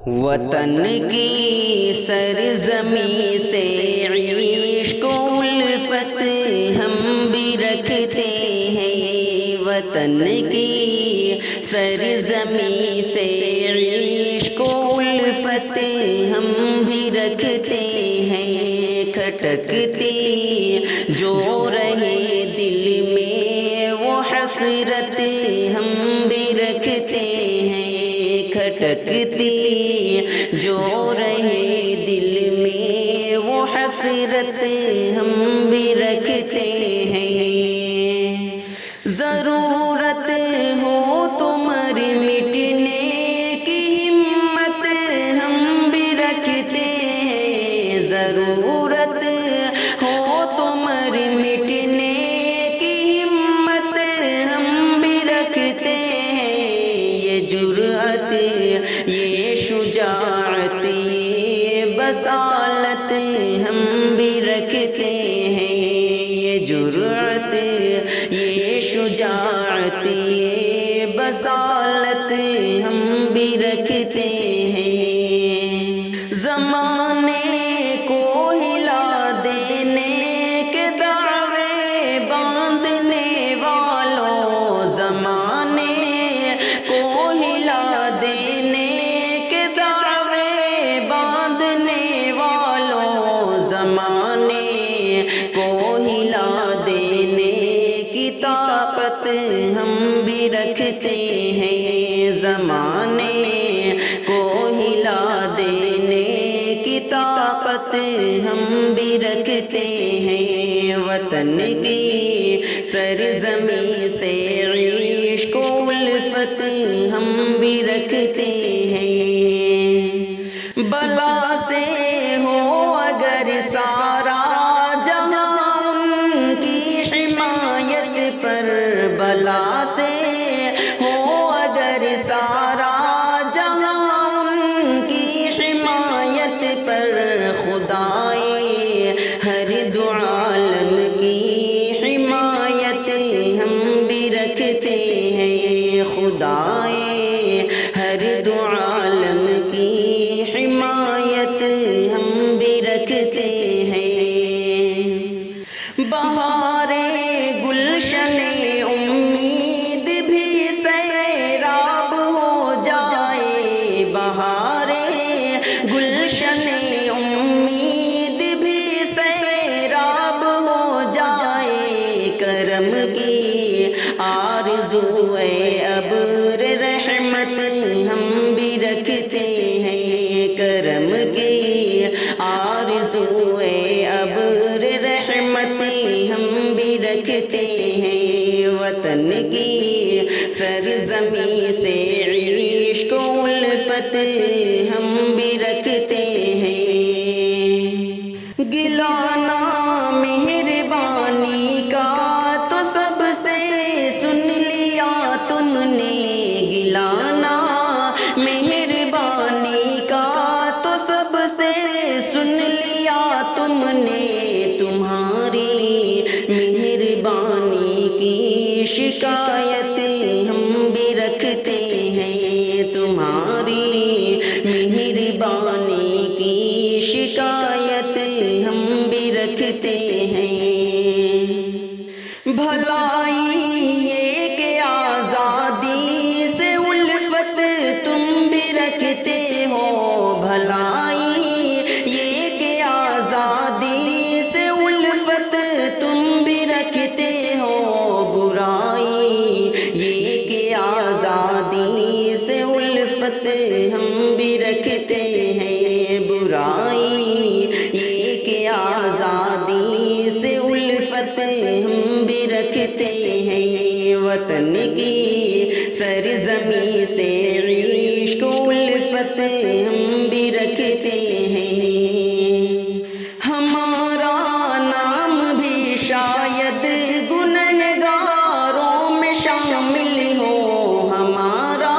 وطن کی سرزمین سے عشق و الفت ہم بھی رکھتے ہیں، وطن کی سرزمین سے عشق و الفت ہم بھی رکھتے ہیں، کھٹکتی جو رہے دل میں وہ حسرت ہم بھی رکھتے ہیں، کھٹکتی جو رہے دل میں وہ حسرت ہم بھی رکھتے ہیں، ضرورت ہو تمہاری مٹنے کی ہمت ہم بھی رکھتے ہیں، ضرورت ہو تمہاری مٹنے کی ہمت ہم بھی رکھتے ہیں، یہ جرأت یہ شجاعت یہ بصالت ہم بھی رکھتے ہیں، یہ جرأت یہ شجاعت یہ بصالت ہم بھی رکھتے ہیں، زمانے کو ہلا دینے کے دعوے باندھنے والوں، زمانے کو ہلا دینے کے دعوے باندھنے والوں، زمانے کو ہلا دینے کی طاقت ہم بھی رکھتے ہیں، زمانے کو ہلا دینے کی طاقت ہم بھی رکھتے ہیں، وطن کی سرزمین سے عشق و الفت ہم بھی رکھتے ہیں، بلا سے ہو اگر سارا جہاں ان کی حمایت پر، بلا سے ہو اگر سارا جہاں ان کی حمایت پر، خدائے ہر دو عالم کی حمایت ہم بھی رکھتے ہیں، خدائے ہر دو عالم کی حمایت ہم بھی رکھتے ہیں، بہار گلشن امید بھی سیراب ہو جائے، بہار گلشن امید بھی سیراب ہو جائے، کرم کی آرزو اے ابر رحمت ہم بھی رکھتے ہیں، کرم کی آرزو اے ابر رحمت ہم بھی رکھتے ہیں، وطن کی سرزمین سے عشق و الفت ہم بھی رکھتے ہیں، گلانہ مہربانی کا تو سب سے سن لیا تم نے، گلانہ مہربانی کا تو سب سے سن لیا تم نے، تمہاری مہربانی کی شکایت ہم بھی رکھتے ہیں، تمہاری مہربانی کی شکایت ہم بھی رکھتے ہیں، بھلائی یہ کہ آزادی سے الفت تم بھی رکھتے ہو، بھلائی یہ کہ آزادی سے الفت تم بھی رکھتے ہو، برائی یہ کہ آزادی سے الفت ہم بھی رکھتے ہیں، برائی یہ کہ آزادی سے الفت ہم بھی رکھتے ہیں، وطن کی سرزمین سے عشق و الفت ہم بھی رکھتے ہیں، ہمارا نام بھی شاید گنہگاروں میں شامل ہو، ہمارا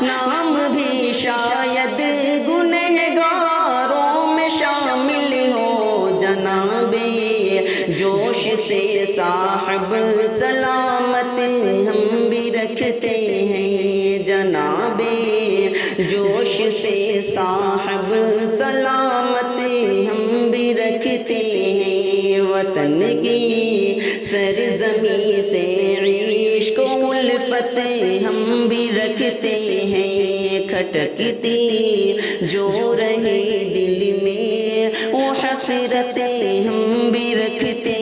نام بھی شاید گنہگاروں میں شامل ہو، جناب جوش سے صاحب سلامت ہم بھی رکھتے ہیں، جناب جوش جوش سے صاحب سلامت ہم بھی رکھتے ہیں، وطن کی سرزمین سے عشق و الفت ہم بھی رکھتے ہیں، کھٹکتی جو رہے دل میں وہ حسرتیں ہم بھی رکھتے